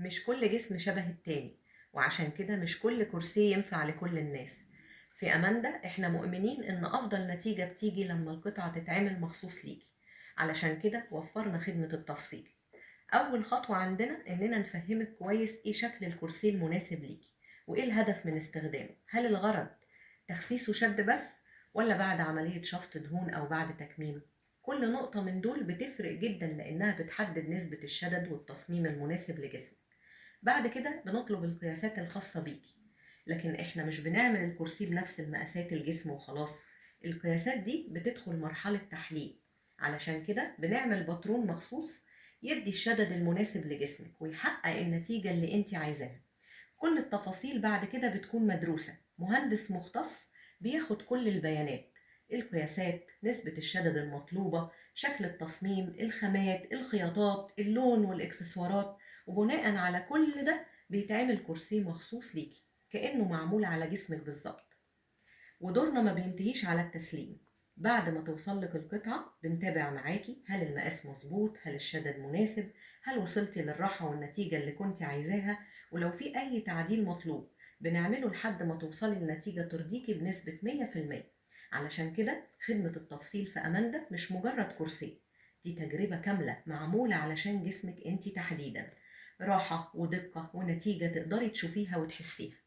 مش كل جسم شبه التاني، وعشان كده مش كل كرسي ينفع لكل الناس. في أماندا احنا مؤمنين ان افضل نتيجة بتيجي لما القطعة تتعمل مخصوص ليكي. علشان كده وفرنا خدمة التفصيل. اول خطوة عندنا اننا نفهمك كويس ايه شكل الكرسي المناسب ليكي، وايه الهدف من استخدامه. هل الغرض تخسيس وشد بس، ولا بعد عملية شفط دهون او بعد تكميم؟ كل نقطة من دول بتفرق جدا لانها بتحدد نسبة الشدد والتصميم المناسب لجسمك. بعد كده بنطلب القياسات الخاصة بيكي، لكن احنا مش بنعمل الكرسي بنفس المقاسات الجسم وخلاص. القياسات دي بتدخل مرحلة تحليل. علشان كده بنعمل باترون مخصوص يدي الشدد المناسب لجسمك ويحقق النتيجة اللي انت عايزاها. كل التفاصيل بعد كده بتكون مدروسة، مهندس مختص بياخد كل البيانات: القياسات، نسبة الشدد المطلوبة، شكل التصميم، الخامات، الخياطات، اللون والإكسسوارات. وبناء على كل ده بيتعمل كرسي مخصوص ليكي، كأنه معمول على جسمك بالظبط. ودورنا ما بينتهيش على التسليم. بعد ما توصلك القطعة بنتابع معاكي: هل المقاس مظبوط، هل الشدد مناسب، هل وصلتي للراحة والنتيجة اللي كنت عايزاها. ولو في أي تعديل مطلوب بنعمله لحد ما توصلي لنتيجة ترضيكي بنسبة 100%. علشان كده خدمة التفصيل في أماندا مش مجرد كرسي، دي تجربة كاملة معمولة علشان جسمك انتي تحديدا. راحة ودقة ونتيجة تقدري تشوفيها وتحسيها.